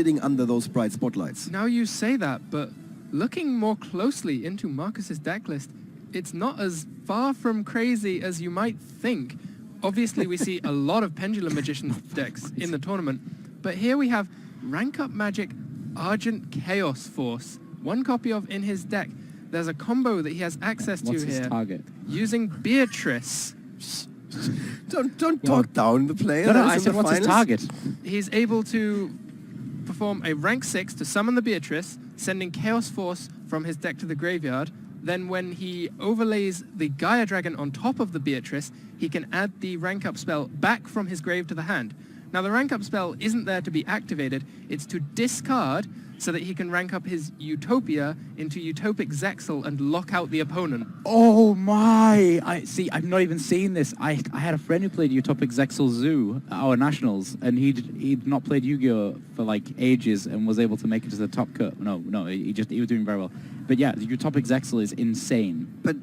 sitting under those bright spotlights. Now you say that, but looking more closely into Markus's deck list, it's not as far from crazy as you might think. Obviously, we see a lot of Pendulum Magician decks in the tournament, but here we have Rank Up Magic Argent Chaos Force, one copy of in his deck. There's a combo that he has access to What's here his target? using Beatrice. Don't talk down the player. No, I said what's his target? He's able to perform a rank 6 to summon the Beatrice, sending Chaos Force from his deck to the graveyard. Then when he overlays the Gaia Dragon on top of the Beatrice, he can add the rank up spell back from his grave to the hand. Now the rank up spell isn't there to be activated, it's to discard so that he can rank up his Utopia into Utopic Zexal and lock out the opponent. Oh my! I've not even seen this. I had a friend who played Utopic Zexal Zoo at our nationals, and he'd not played Yu-Gi-Oh for like ages and was able to make it to the top cut. No, he was doing very well. But yeah, the Utopic Zexal is insane. But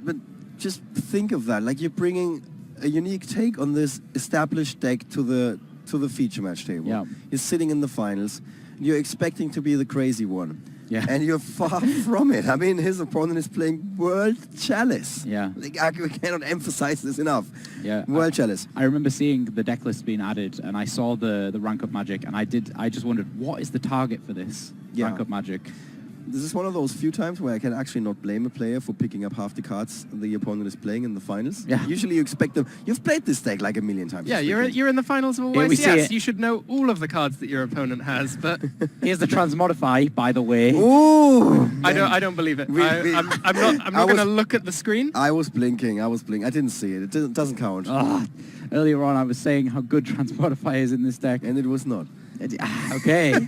just think of that. Like, you're bringing a unique take on this established deck to the feature match table. Yeah. You're sitting in the finals. You're expecting to be the crazy one. Yeah. And you're far from it. I mean, his opponent is playing World Chalice. Yeah. Like, I cannot emphasize this enough. Yeah. World Chalice. I remember seeing the deck list being added, and I saw the rank up magic, and I just wondered, what is the target for this rank up magic? This is one of those few times where I can actually not blame a player for picking up half the cards the opponent is playing in the finals. Yeah. Usually you expect them. You've played this deck like a million times. Yeah, you're in the finals of a Here we see YCS. it. You should know all of the cards that your opponent has, but Here's the Transmodify, by the way. Ooh! I don't believe it. I'm not going to look at the screen. I was blinking. I didn't see it. It doesn't count. Earlier on, I was saying how good Transmodify is in this deck. And it was not. Okay.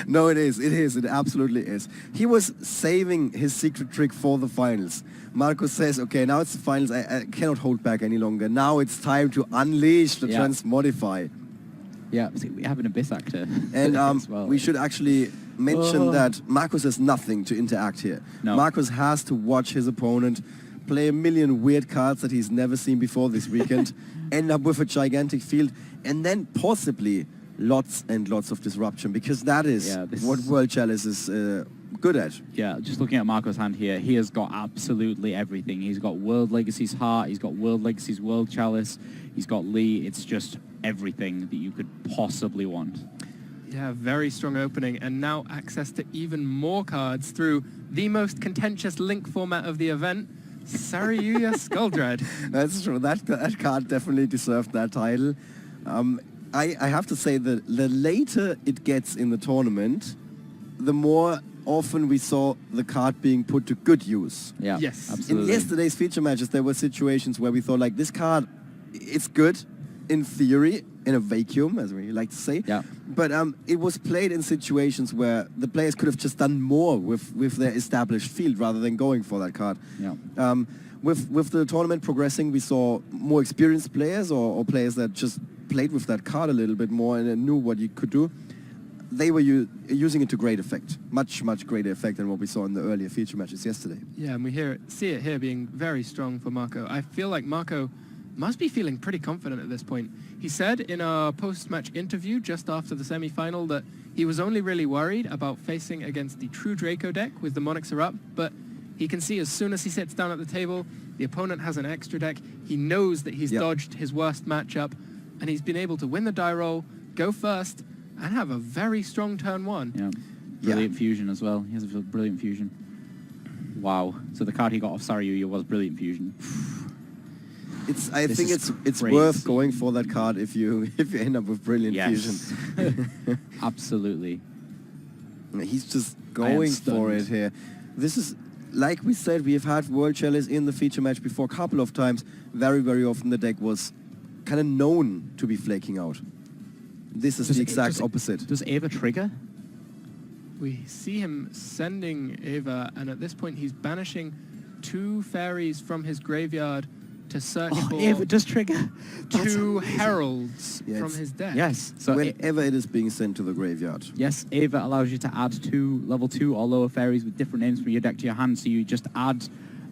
No, it is. It is. It absolutely is. He was saving his secret trick for the finals. Markus says, okay, now it's the finals. I cannot hold back any longer. Now it's time to unleash the Transmodify. Yeah, see, we have an Abyss Actor. And as well. we should actually mention that Markus has nothing to interact here. No. Markus has to watch his opponent play a million weird cards that he's never seen before this weekend, end up with a gigantic field, and then possibly lots and lots of disruption, because that is what World Chalice is good at. Yeah, just looking at Marco's hand here, he has got absolutely everything. He's got World Legacy's Heart, he's got World Legacy's World Chalice, he's got Lee. It's just everything that you could possibly want. Yeah, very strong opening, and now access to even more cards through the most contentious link format of the event, Saryuya Skulldread. That's true. That card definitely deserved that title. I have to say that the later it gets in the tournament, the more often we saw the card being put to good use. Yeah, yes, absolutely. In yesterday's feature matches, there were situations where we thought, like, this card, it's good in theory, in a vacuum, as we like to say. Yeah. But it was played in situations where the players could have just done more with their established field rather than going for that card. Yeah. With the tournament progressing, we saw more experienced players or players that just played with that card a little bit more and knew what you could do. They were using it to great effect, much greater effect than what we saw in the earlier feature matches yesterday. Yeah, and we see it here being very strong for Marco. I feel like Marco must be feeling pretty confident at this point. He said in a post-match interview just after the semi-final that he was only really worried about facing against the True Draco deck with the Monarchs Are Up, but he can see as soon as he sits down at the table, the opponent has an extra deck. He knows that he's dodged his worst matchup, and he's been able to win the die roll, go first, and have a very strong turn one. Yeah. Brilliant fusion as well. He has a brilliant fusion. Wow. So the card he got off Saryuya was brilliant fusion. I think it's worth going for that card if you end up with brilliant fusion. Absolutely. He's just going for it here. This is, like we said, we have had World Chalice in the feature match before a couple of times. Very often the deck was kind of known to be flaking out. This is the exact opposite. Does Ava trigger? We see him sending Ava, and at this point he's banishing 2 fairies from his graveyard to search for Ava does trigger. 2 heralds from his deck. Yes. So whenever it is being sent to the graveyard. Yes, Ava allows you to add 2 level 2 or lower fairies with different names from your deck to your hand. So you just add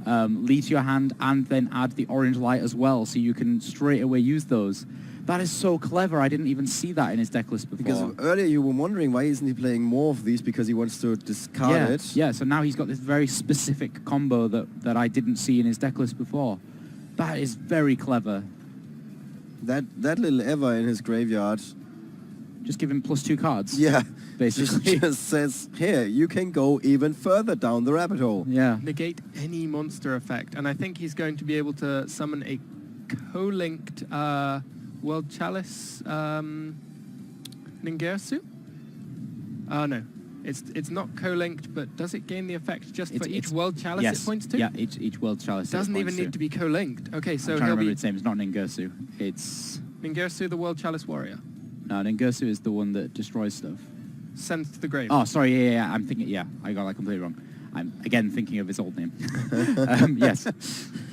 Lee to your hand and then add the orange light as well. So you can straight away use those. That is so clever. I didn't even see that in his deck list before. Because earlier you were wondering why isn't he playing more of these, because he wants to discard it. Yeah, so now he's got this very specific combo that I didn't see in his deck list before. That is very clever. That little Eva in his graveyard. Just give him +2 cards. Yeah. Basically. Just says, here, you can go even further down the rabbit hole. Yeah. Negate any monster effect. And I think he's going to be able to summon a co-linked World Chalice Ningersu? No. It's not co-linked, but does it gain the effect just for each World Chalice yes. it points to? Yeah, each World Chalice Doesn't even need to be co-linked. Okay, so I'm trying to he'll remember be its name. It's not Ningersu. It's... Ningersu, the World Chalice Warrior. No, Ningersu is the one that destroys stuff. Sends to the grave. Oh, sorry, yeah, I'm thinking, yeah, I got that completely wrong. I'm, again, thinking of his old name. Yes.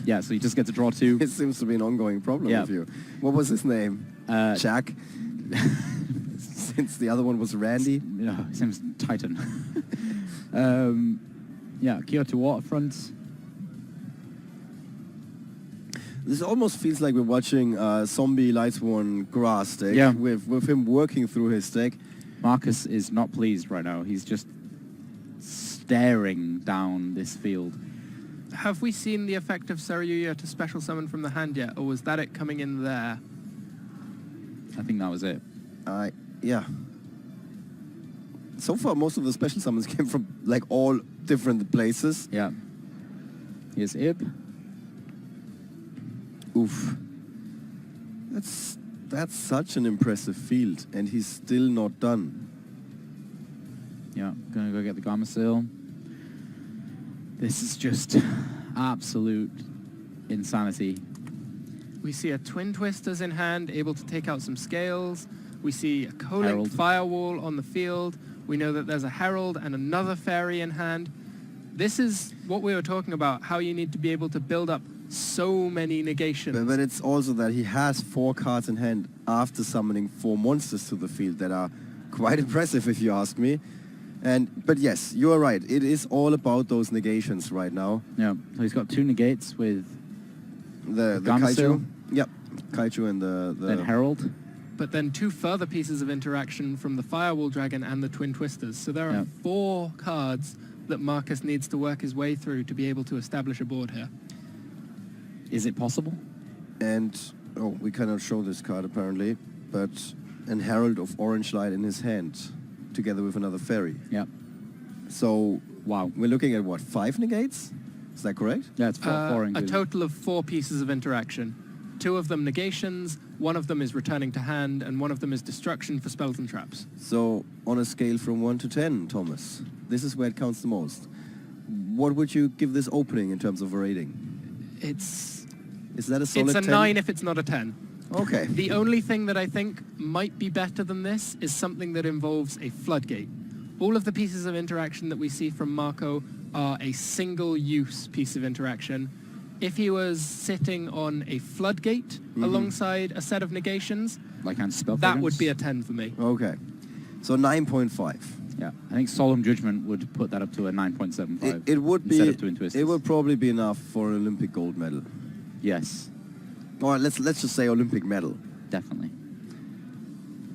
Yeah, so you just get to draw 2. It seems to be an ongoing problem with you. What was his name? Jack? Since the other one was Randy? No, his name's Titan. Yeah, Kyoto Waterfront. This almost feels like we're watching Zombie Lightsworn Grass deck with him working through his deck. Markus is not pleased right now. He's just staring down this field. Have we seen the effect of Saryuya to special summon from the hand yet, or was that it coming in there? I think that was it. Yeah. So far, most of the special summons came from like all different places. Yeah. Here's Ib. Oof. That's such an impressive field, and he's still not done. Yeah, gonna go get the Garmasil. This is just absolute insanity. We see a Twin Twisters in hand, able to take out some scales. We see a co-linked Herald. Firewall on the field. We know that there's a Herald and another Fairy in hand. This is what we were talking about, how you need to be able to build up so many negations. But it's also that he has 4 cards in hand after summoning 4 monsters to the field that are quite impressive, if you ask me. But yes, you are right. It is all about those negations right now. Yeah, so he's got 2 negates with The Garmasil. Kaiju. Yep, Kaiju and the then Herald. But then 2 further pieces of interaction from the Firewall Dragon and the Twin Twisters. So there are 4 cards that Markus needs to work his way through to be able to establish a board here. Is it possible? And, we cannot show this card apparently, but an Herald of Orange Light in his hand, together with another Fairy. Yeah. So, Wow. we're looking at what, 5 negates? Is that correct? Yeah, it's 4 A included. total of 4 pieces of interaction. 2 of them negations, 1 of them is returning to hand, and 1 of them is destruction for spells and traps. So, on a scale from 1 to 10, Thomas, this is where it counts the most. What would you give this opening in terms of a rating? Is that a solid 10? It's a 9 if it's not a 10. Okay. The only thing that I think might be better than this is something that involves a floodgate. All of the pieces of interaction that we see from Marco are a single-use piece of interaction. If he was sitting on a floodgate alongside a set of negations, Like anti-spell that fragrance? would be a 10 for me. Okay. So 9.5. Yeah, I think Solemn Judgment would put that up to a 9.75. It would be. Instead of Twin Twisters. It would probably be enough for an Olympic gold medal. Yes, Or let's just say Olympic medal. definitely.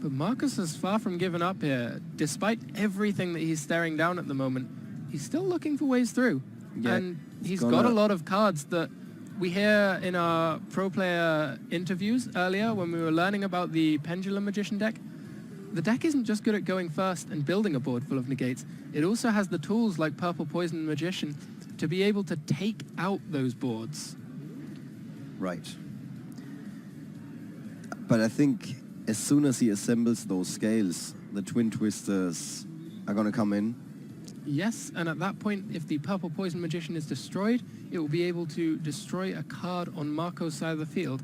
But Markus is far from giving up here. Despite everything that he's staring down at the moment, he's still looking for ways through. Yeah, And he's gonna- got a lot of cards that we hear in our pro player interviews earlier when we were learning about the Pendulum Magician deck. The deck isn't just good at going first and building a board full of negates. It also has the tools like Purple Poison Magician to be able to take out those boards. Right. But I think as soon as he assembles those scales, the Twin Twisters are going to come in. Yes, and at that point, if the Purple Poison Magician is destroyed, it will be able to destroy a card on Marco's side of the field.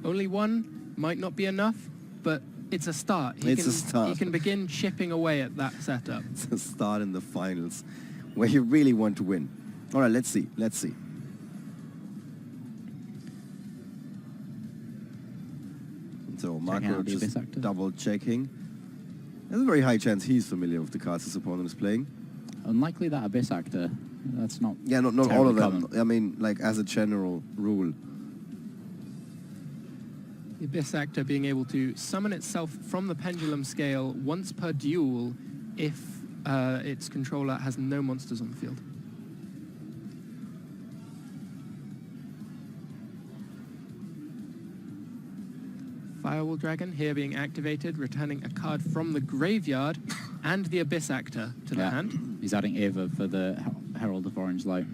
Only 1 might not be enough, but it's a start. It's a start. He can begin chipping away at that setup. It's a start in the finals where you really want to win. All right, let's see. So Marco out the Abyss just Actor. double checking. There's a very high chance he's familiar with the cards his opponent is playing. Unlikely that Abyss Actor. That's not. Yeah, not all of terribly them. common. I mean, like as a general rule. The Abyss Actor being able to summon itself from the pendulum scale once per duel if its controller has no monsters on the field. Firewall Dragon here being activated, returning a card from the graveyard and the Abyss Actor to the hand. He's adding Ava for the Herald of Orange Light.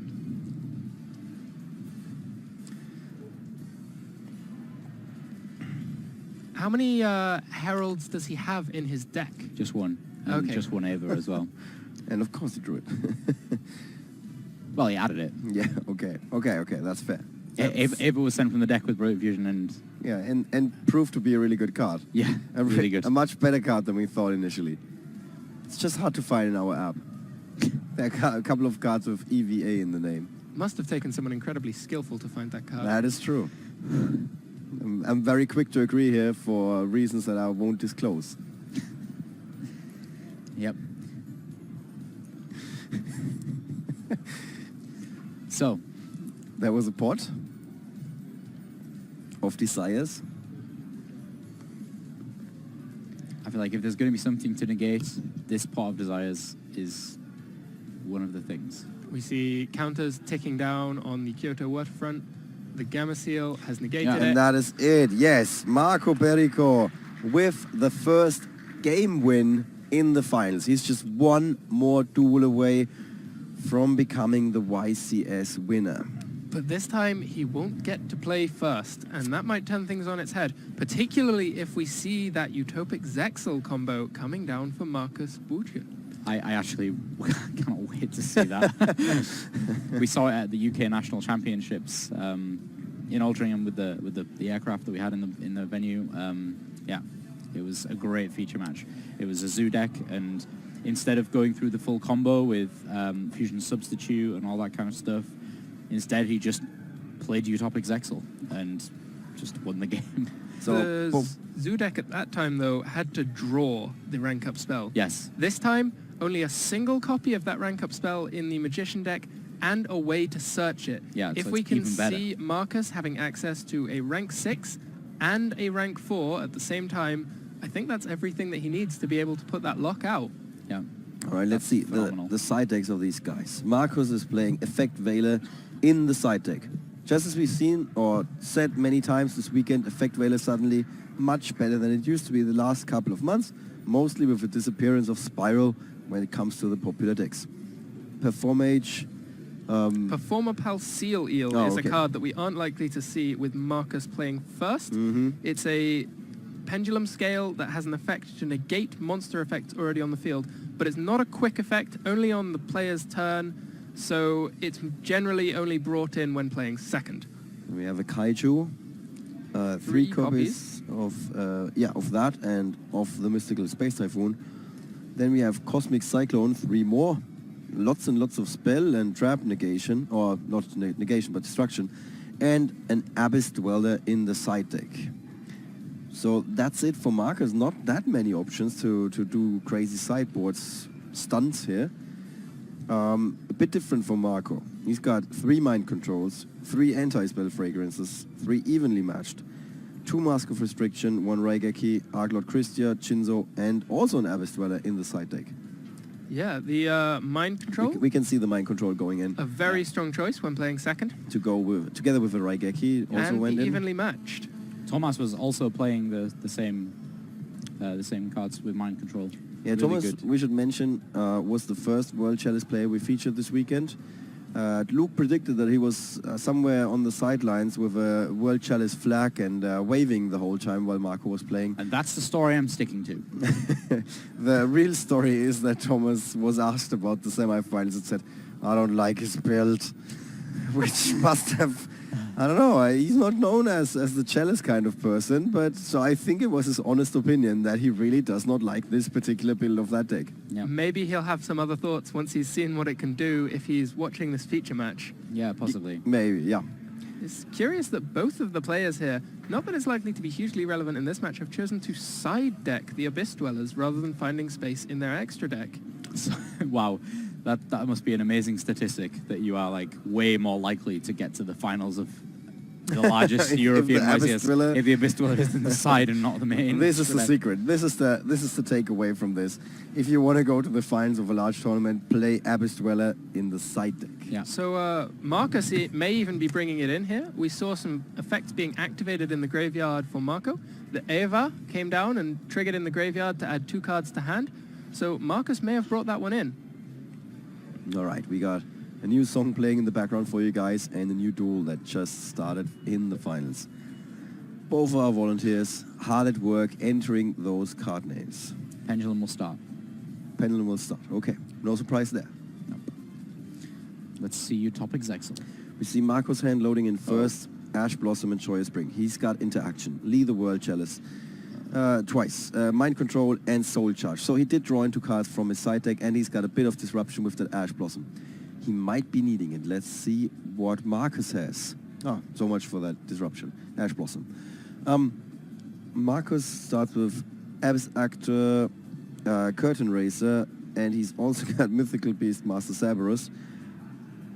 How many Heralds does he have in his deck? Just one. And Okay. just one Ava as well. And of course he drew it. Well, he added it. Yeah, okay, that's fair. Ava was sent from the deck with Brilliant Fusion and... Yeah, and proved to be a really good card. Yeah, really good. A much better card than we thought initially. It's just hard to find in our app. There are a couple of cards with EVA in the name. Must have taken someone incredibly skillful to find that card. That is true. I'm very quick to agree here for reasons that I won't disclose. Yep. So, There was a pot of desires. I feel like if there's going to be something to negate, this pot of desires is one of the things. We see counters ticking down on the Kyoto waterfront. The Gamma Seal has negated it. And that is it. Yes, Marco Perico with the first game win in the finals. He's just one more duel away from becoming the YCS winner. But this time he won't get to play first, and that might turn things on its head, particularly if we see that Utopic Zexal combo coming down for Markus Burtchem. I actually cannot wait to see that. We saw it at the UK National Championships in Altrincham with the aircraft that we had in the venue. Yeah, it was a great feature match. It was a zoo deck, and instead of going through the full combo with fusion substitute and all that kind of stuff, instead he just played Utopic Zexal and just won the game. So the zoo deck at that time, though, had to draw the rank up spell. Yes. This time, only a single copy of that rank up spell in the Magician deck and a way to search it. Yeah, if so we it's can even better. see Markus having access to a rank 6 and a rank 4 at the same time, I think that's everything that he needs to be able to put that lock out. Yeah. All right, let's see the side decks of these guys. Markus is playing Effect Veiler in the side deck. Just as we've seen or said many times this weekend, Effect Veiler suddenly much better than it used to be the last couple of months, mostly with the disappearance of Spiral when it comes to the popular decks. Performage... Performer Pal Seal Eel is a card that we aren't likely to see with Markus playing first. It's a pendulum scale that has an effect to negate monster effects already on the field, but it's not a quick effect, only on the player's turn, so it's generally only brought in when playing second. We have a Kaiju, three copies of that and of the Mystical Space Typhoon. Then we have Cosmic Cyclone, 3 more. Lots and lots of spell and trap negation, or not negation, but destruction. And an Abyss Dweller in the side deck. So that's it for Markus. Not that many options to do crazy sideboards stunts here. A bit different for Marco. He's got 3 mind controls, 3 anti-spell fragrances, 3 evenly matched, 2 Mask of Restriction, 1 Raigeki, Arglord Christia, Chinzo, and also an Abyss Dweller in the side deck. Yeah, the mind control. We can see the mind control going in. A very strong choice when playing second. To go with together with a Raigeki also and went in. evenly matched. Thomas was also playing the same cards with mind control. Yeah, Really Thomas, good. we should mention, was the first World Chalice player we featured this weekend. Luke predicted that he was somewhere on the sidelines with a World Chalice flag and waving the whole time while Marco was playing. And that's the story I'm sticking to. The real story is that Thomas was asked about the semifinals and said, I don't like his build, which must have... I don't know, he's not known as the Chalice kind of person, but so I think it was his honest opinion that he really does not like this particular build of that deck. Yeah. Maybe he'll have some other thoughts once he's seen what it can do if he's watching this feature match. Yeah, possibly. Maybe, yeah. It's curious that both of the players here, not that it's likely to be hugely relevant in this match, have chosen to side deck the Abyss Dwellers rather than finding space in their extra deck. So, wow, that must be an amazing statistic that you are like way more likely to get to the finals of The largest European Abyss YCS. Dweller- If the Abyss Dweller is in the side and not the main. This is the event. secret. This is the takeaway from this. If you want to go to the finals of a large tournament, play Abyss Dweller in the side deck. Yeah. So Markus may even be bringing it in here. We saw some effects being activated in the graveyard for Marco. The Eva came down and triggered in the graveyard to add 2 cards to hand. So Markus may have brought that one in. All right, we got a new song playing in the background for you guys and a new duel that just started in the finals. Both our volunteers hard at work entering those card names. Pendulum will start. Pendulum will start. Okay, no surprise there. Nope. Let's see Utopic Zexal. We see Marco's hand loading in first, Ash Blossom and Joyous Spring. He's got interaction. Lee the World Chalice. Twice. Mind Control and Soul Charge. So he did draw into cards from his side deck and he's got a bit of disruption with that Ash Blossom. He might be needing it. Let's see what Markus has. Oh, so much for that disruption. Ash Blossom. Markus starts with Abyss Actor, Curtain Racer, and he's also got Mythical Beast, Master Cerberus.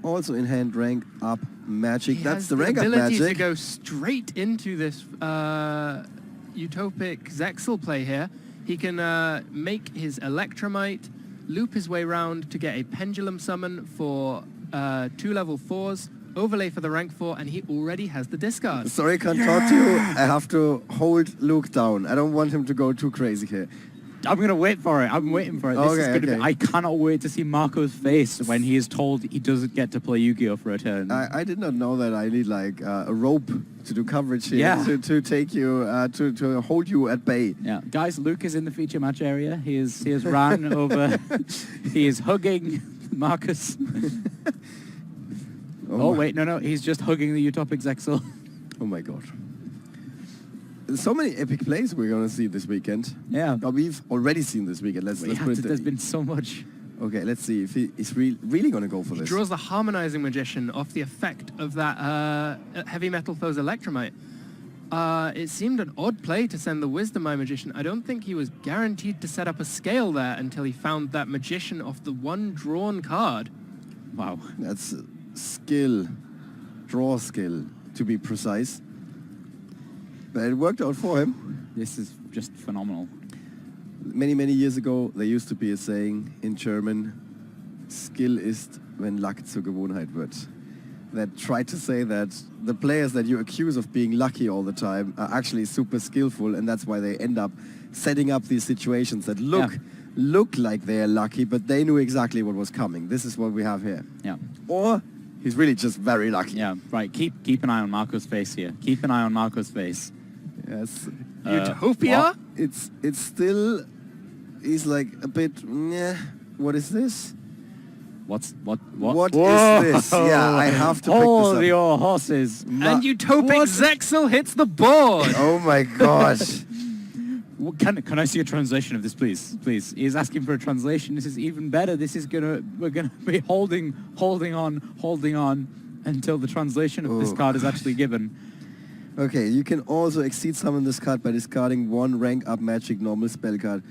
Also in hand, rank up Magic. He That's has the rank up ability to Magic. go straight into this Utopic Zexal play here. He can make his Electromite, loop his way round to get a Pendulum Summon for 2 level 4s, overlay for the rank 4, and he already has the discard. Sorry, I can't talk to you. I have to hold Luke down. I don't want him to go too crazy here. I'm going to wait for it. I'm waiting for it. This is Okay, gonna be, okay. I cannot wait to see Marco's face when he is told he doesn't get to play Yu-Gi-Oh! For a turn. I did not know that I need like a rope to do coverage here Yeah. to take you to hold you at bay. Yeah, guys, Luke is in the feature match area. He has ran over. He is hugging Marcus. Oh wait, no, he's just hugging the Utopic Zexal. Oh my god. So many epic plays we're gonna see this weekend. Yeah, Or we've already seen this weekend. Let's put it there's been so much. Okay, let's see if he's really gonna go for He this. draws the Harmonizing Magician off the effect of that Heavy Metal Foe's Electromite. It seemed an odd play to send the Wisdom Eye Magician. I don't think he was guaranteed to set up a scale there until he found that Magician off the one drawn card. Wow. That's skill, draw skill to be precise. But it worked out for him. This is just phenomenal. Many years ago, there used to be a saying in German, Skill ist, wenn Luck zur Gewohnheit wird. That tried to say that the players that you accuse of being lucky all the time are actually super skillful, and that's why they end up setting up these situations that look like they're lucky, but they knew exactly what was coming. This is what we have here. Yeah. Or he's really just very lucky. Yeah, right. Keep an eye on Marco's face here. Keep an eye on Marco's face. Yes. Utopia? It's still, he's like a bit, yeah, what is this? What What is this? Yeah, I have to pick Hold this up. your horses. And Utopic Zexal hits the board! Oh my gosh. Can I see a translation of this, please? Please. He's asking for a translation. This is even better. We're gonna be holding on until the translation of this card is actually given. Okay, you can also exceed summon this card by discarding one rank up magic normal spell card,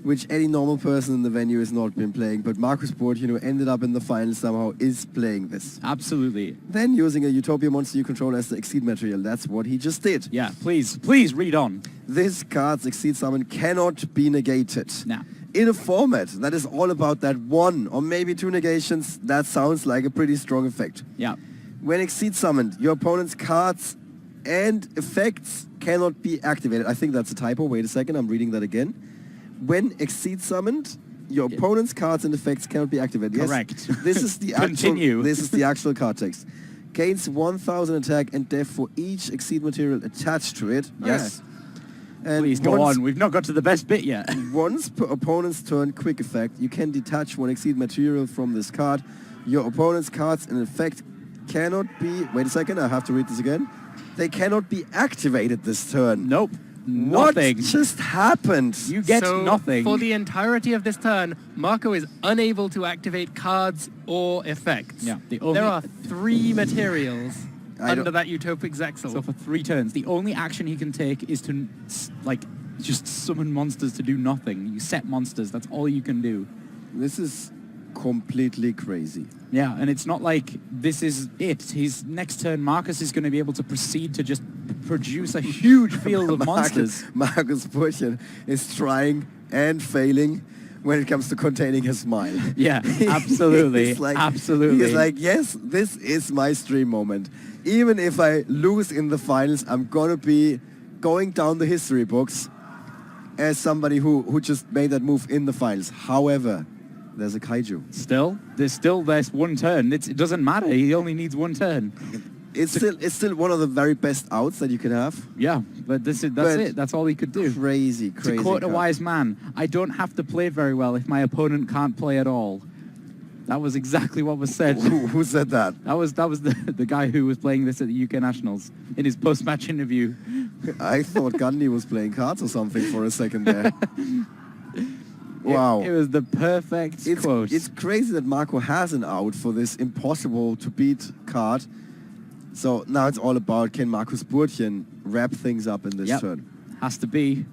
which any normal person in the venue has not been playing, but Markus Burtchem ended up in the final somehow is playing this. Absolutely. Then using a Utopia monster you control as the exceed material. That's what he just did. Yeah, please read on. This card's exceed summon cannot be negated. Nah. In a format that is all about that one or maybe 2 negations, that sounds like a pretty strong effect. Yeah. When exceed summoned, your opponent's cards and effects cannot be activated. I think that's a typo. Wait a second, I'm reading that again. When exceed summoned, your opponent's cards and effects cannot be activated. Correct. Yes, this is the Continue. This is the actual card text. Gains 1,000 attack and def for each exceed material attached to it. Yes. And Please go on. We've not got to the best bit yet. once per opponent's turn quick effect, you can detach one exceed material from this card. Your opponent's cards and effect cannot be... Wait a second, I have to read this again. They cannot be activated this turn. Nope. What Nothing. just happened? You get So, nothing. for the entirety of this turn, Marco is unable to activate cards or effects. Yeah, There are 3 materials I under don't- that Utopic Zexal. So for 3 turns, the only action he can take is to, just summon monsters to do nothing. You set monsters. That's all you can do. This is completely crazy. Yeah, and it's not like this is it. His next turn, Markus is going to be able to proceed to just produce a huge field of monsters. Markus Burtchem is trying and failing when it comes to containing his smile. Yeah, absolutely. Absolutely. He's like, yes, this is my stream moment. Even if I lose in the finals, I'm going to be going down the history books as somebody who just made that move in the finals. However, there's a kaiju. There's one turn. It doesn't matter. He only needs one turn. It's still one of the very best outs that you can have. Yeah, but that's it. That's all he could do. Crazy. To quote a wise man, I don't have to play very well if my opponent can't play at all. That was exactly what was said. Who said that? That was the guy who was playing this at the UK Nationals in his post-match interview. I thought Gandhi was playing cards or something for a second there. Wow. It was the perfect quote. It's crazy that Marco has an out for this impossible to beat card. So now it's all about, can Markus Burtchem wrap things up in this turn? Has to be.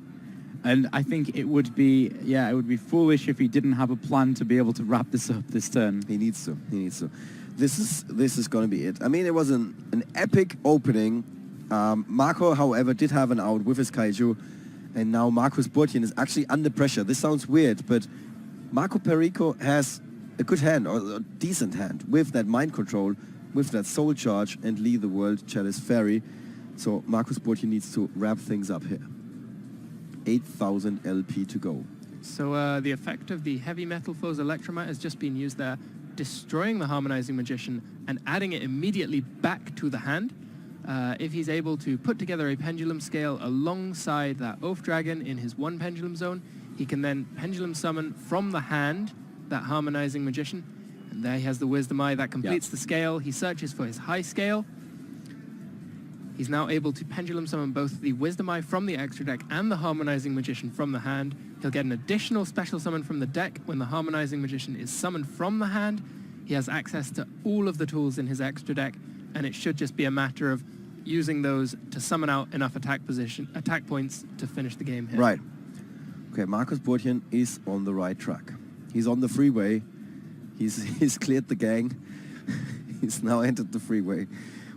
And I think it would be foolish if he didn't have a plan to be able to wrap this up this turn. He needs to. This is going to be it. I mean, it was an epic opening. Marco, however, did have an out with his kaiju. And now Markus Burtchem is actually under pressure. This sounds weird, but Marco Perico has a good hand, or a decent hand, with that mind control, with that soul charge, and Lee the World Chalice Fairy. So Markus Burtchem needs to wrap things up here. 8,000 LP to go. So the effect of the Heavy Metal Foes Electromite has just been used there, destroying the Harmonizing Magician and adding it immediately back to the hand. If he's able to put together a pendulum scale alongside that Oath Dragon in his one pendulum zone, he can then pendulum summon from the hand that Harmonizing Magician. And there he has the Wisdom Eye that completes the scale. He searches for his high scale. He's now able to pendulum summon both the Wisdom Eye from the extra deck and the Harmonizing Magician from the hand. He'll get an additional special summon from the deck when the Harmonizing Magician is summoned from the hand. He has access to all of the tools in his extra deck, and it should just be a matter of using those to summon out enough attack points to finish the game here. Right. Okay, Markus Burtchem is on the right track. He's on the freeway. He's cleared the gang. He's now entered the freeway,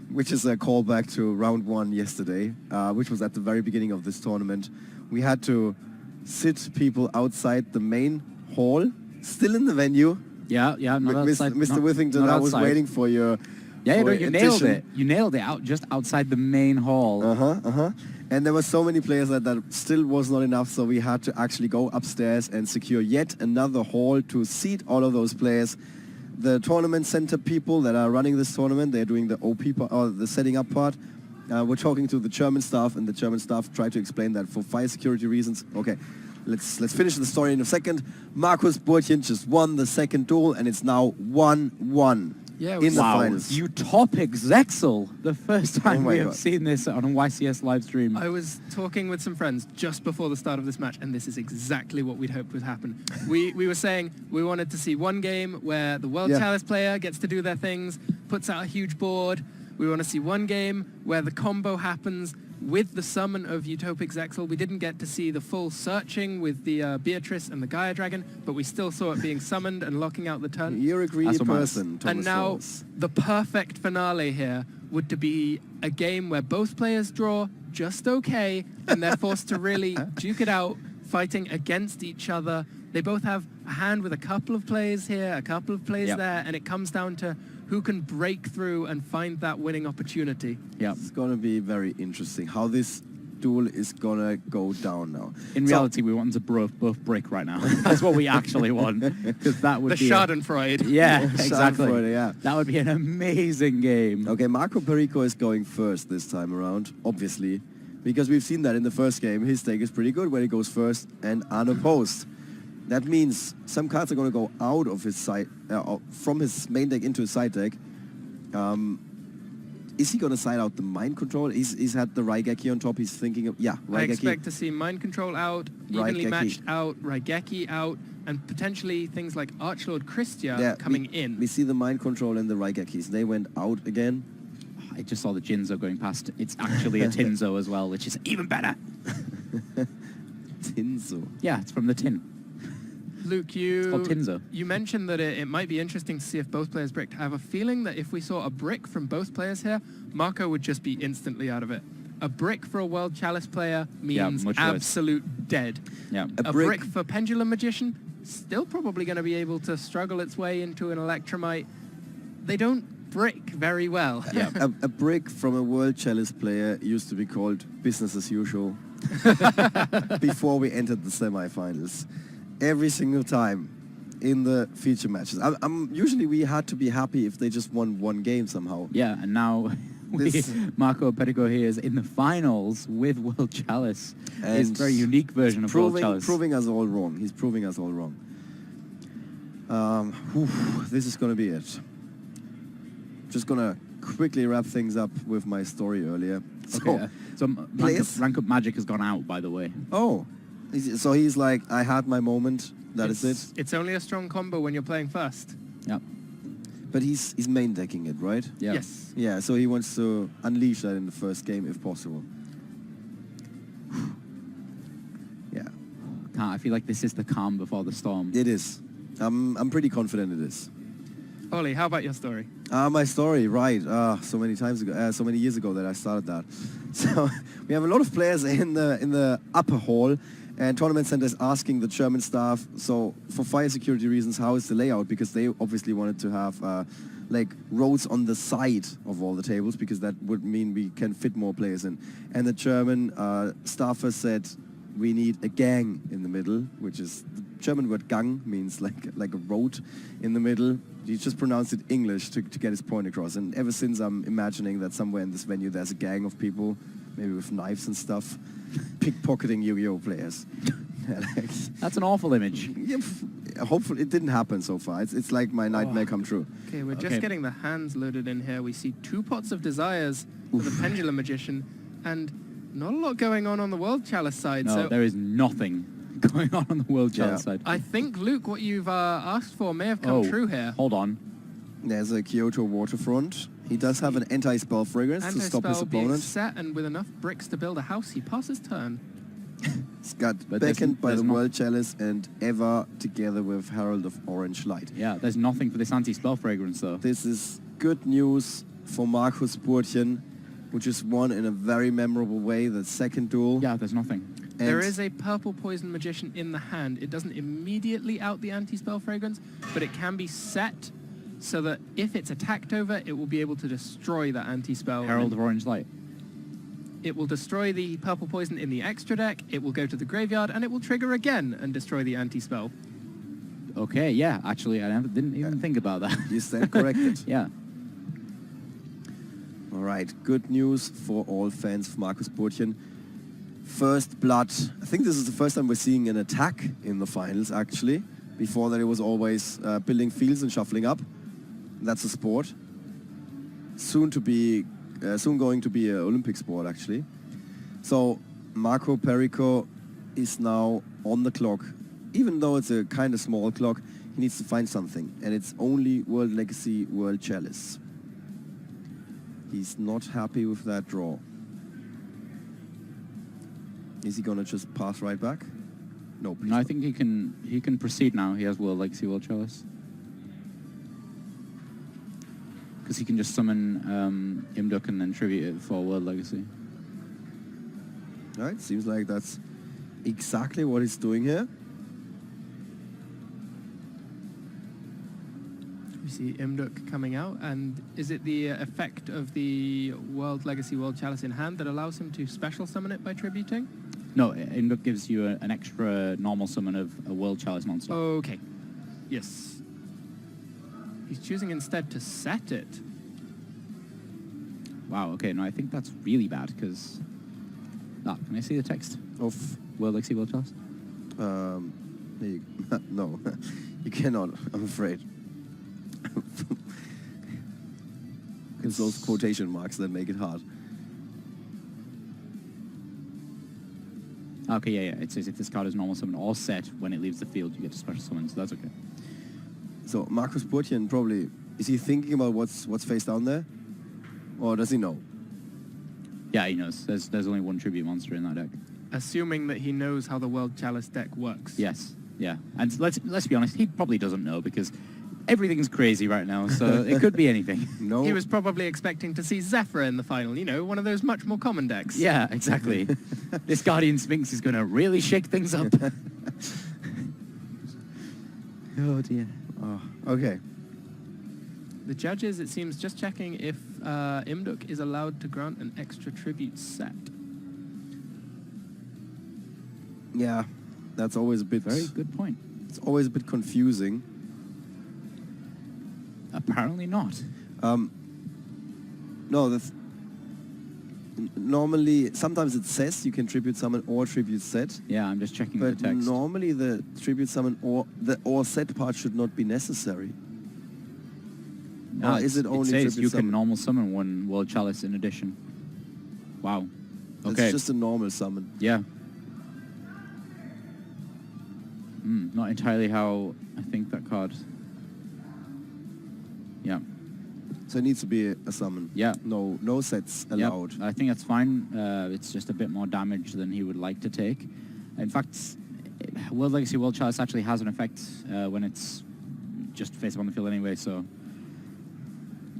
which is a callback to round 1 yesterday, which was at the very beginning of this tournament. We had to sit people outside the main hall, still in the venue. Yeah, not outside, Mr. Withington, I was waiting for your... Yeah, you nailed it. You nailed it just outside the main hall. And there were so many players that still was not enough, so we had to actually go upstairs and secure yet another hall to seat all of those players. The tournament center people that are running this tournament, they're doing the OP part, or the setting up part. We're talking to the German staff, and the German staff tried to explain that for fire security reasons. Okay, let's finish the story in a second. Markus Burtchem just won the second duel, and it's now 1-1. Yeah, in the finals. Utopic Zexal. The first time we have seen this on a YCS live stream. I was talking with some friends just before the start of this match, and this is exactly what we'd hoped would happen. We were saying we wanted to see one game where the World Chalice player gets to do their things, puts out a huge board. We want to see one game where the combo happens with the summon of Utopic Zexal. We didn't get to see the full searching with the Beatrice and the Gaia Dragon, but we still saw it being summoned and locking out the turn. You're a greedy person, Thomas. And now Rolls. the perfect finale here would to be a game where both players draw just okay, and they're forced to really duke it out, fighting against each other. They both have a hand with a couple of plays here, a couple of plays there, and it comes down to who can break through and find that winning opportunity. Yeah, it's going to be very interesting how this duel is going to go down now. In reality, we want them to both break right now. That's what we actually want. Because that would be... The Schadenfreude. Yeah, exactly. Schadenfreude, yeah. That would be an amazing game. Okay, Marco Perico is going first this time around, obviously, because we've seen that in the first game. His deck is pretty good when he goes first and unopposed. That means some cards are going to go out of his side, from his main deck into his side deck. Is he going to side out the Mind Control? He's had the Raigeki on top. He's thinking of, Raigeki. I expect to see Mind Control out, evenly matched out, Raigeki out, and potentially things like Archlord Christia coming in. We see the Mind Control and the Raigekis. They went out again. I just saw the Jinzo going past. It's actually a Tinzo as well, which is even better. Tinzo. Yeah, it's from the tin. Luke, It's called Tinzo. you mentioned that it might be interesting to see if both players bricked. I have a feeling that if we saw a brick from both players here, Marco would just be instantly out of it. A brick for a World Chalice player means much worse. absolute dead. Yeah. A brick for Pendulum Magician, still probably going to be able to struggle its way into an Electromite. They don't brick very well. Yeah. A brick from a World Chalice player used to be called business as usual before we entered the semi-finals. Every single time in the feature matches. Usually we had to be happy if they just won one game somehow. Yeah, and now Marco Perico here is in the finals with World Chalice. It's a very unique version of World Chalice. Proving us all wrong. He's proving us all wrong. This is going to be it. Just going to quickly wrap things up with my story earlier. Okay, so rank up Magic has gone out, by the way. Oh, so he's like, I had my moment. That is it. It's only a strong combo when you're playing first. Yeah. But he's main decking it, right? Yeah. Yes. Yeah, so he wants to unleash that in the first game if possible. Yeah. I feel like this is the calm before the storm. It is. I'm pretty confident it is. Ollie, how about your story? My story, right. So many years ago that I started that. So we have a lot of players in the upper hall, and tournament centers asking the German staff, so for fire security reasons, how is the layout? Because they obviously wanted to have like rows on the side of all the tables, because that would mean we can fit more players in. And the German staffer said, we need a gang in the middle, which is the German word Gang, means like a road in the middle. He just pronounced it English to get his point across. And ever since, I'm imagining that somewhere in this venue there's a gang of people, maybe with knives and stuff, pickpocketing Yu-Gi-Oh players. That's an awful image. Yeah, hopefully it didn't happen so far. It's like my nightmare come true. Okay, we're just getting the hands loaded in here. We see 2 pots of desires for the Pendulum Magician, and not a lot going on the World Chalice side. No, so there is nothing going on the World Chalice side. I think, Luke, what you've asked for may have come true here. Hold on. There's a Kyoto waterfront. He does have an anti-spell fragrance to stop his being opponent. set, and with enough bricks to build a house, he passes turn. He's got beckoned by the World Chalice and Eva together with Herald of Orange Light. Yeah, there's nothing for this anti-spell fragrance, though. This is good news for Markus Burtchem, who just won in a very memorable way the second duel. Yeah, there's nothing. And There is a purple poison magician in the hand. It doesn't immediately out the anti-spell fragrance, but it can be set so that if it's attacked over, it will be able to destroy that anti-spell. Herald of Orange Light. It will destroy the purple poison in the extra deck, it will go to the graveyard, and it will trigger again and destroy the anti-spell. Okay, yeah, actually, I didn't even think about that. You stand corrected. Yeah. All right, good news for all fans of Markus Burtchem. First blood. I think this is the first time we're seeing an attack in the finals, actually. Before that, it was always building fields and shuffling up. That's a sport. Soon going to be an Olympic sport, actually. So Marco Perico is now on the clock. Even though it's a kind of small clock, he needs to find something. And it's only World Legacy, World Chalice. He's not happy with that draw. Is he gonna just pass right back? No, please. No, I think he can proceed now. He has World Legacy, World Chalice. Because he can just summon Imduk and then tribute it for World Legacy. All right, seems like that's exactly what he's doing here. We see Imduk coming out, and is it the effect of the World Legacy World Chalice in hand that allows him to special summon it by tributing? No, Imduk gives you an extra normal summon of a World Chalice monster. Okay. Yes. He's choosing instead to set it. Wow, okay, no, I think that's really bad, because... can I see the text Of World Legacy, World Chalice? no, you cannot. I'm afraid. It's those quotation marks that make it hard. Okay, yeah. It says if this card is normal summon or set, when it leaves the field, you get to special summon, so that's okay. So Markus Burtchem probably, is he thinking about what's face down there? Or does he know? Yeah, he knows. There's only one tribute monster in that deck. Assuming that he knows how the World Chalice deck works. Yes. Yeah, and let's be honest, he probably doesn't know because everything's crazy right now, so it could be anything. No. He was probably expecting to see Zephyr in the final, you know, one of those much more common decks. Yeah, exactly. This Guardian Sphinx is going to really shake things up. Oh dear. Oh, okay. The judges, it seems, just checking if Imduk is allowed to grant an extra tribute set. Yeah, that's always a bit... Very good point. It's always a bit confusing. Apparently not. No, normally, sometimes it says you can tribute summon or tribute set, Yeah, I'm just checking the but text. normally the tribute summon or the or set part should not be necessary. No, or is it only says tribute you summon? can normal summon one World Chalice in addition. Wow. Okay. It's just a normal summon. Yeah. Not entirely how I think that card. Yeah. So it needs to be a summon. Yeah. No sets Yep, allowed. I think that's fine. It's just a bit more damage than he would like to take. In fact, World Legacy World Chalice actually has an effect when it's just face up on the field anyway, so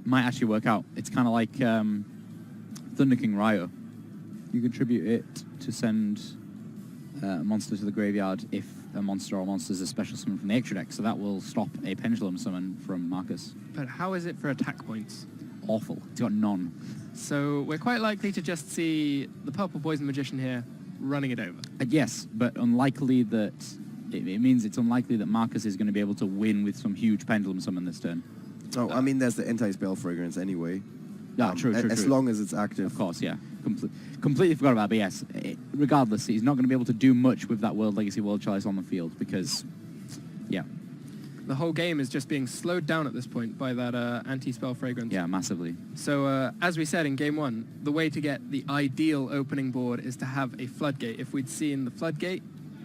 might actually work out. It's kind of like Thunder King Ryo. You contribute it to send a monster to the graveyard if a monster or monster is a special summon from the extra deck, so that will stop a Pendulum summon from Markus. But how is it for attack points? Awful. It's got none. So we're quite likely to just see the Purple Poison Magician here running it over. Yes, but unlikely that... It means it's unlikely that Markus is going to be able to win with some huge Pendulum summon this turn. Oh, I mean, there's the anti-spell fragrance anyway. Yeah, true. As long as it's active. Of course, yeah. Completely forgot about it, but yes. Regardless, he's not going to be able to do much with that World Legacy World Chalice on the field because, yeah. The whole game is just being slowed down at this point by that anti-spell fragrance. Yeah, massively. So as we said in game one, the way to get the ideal opening board is to have a floodgate. If we'd seen the floodgate,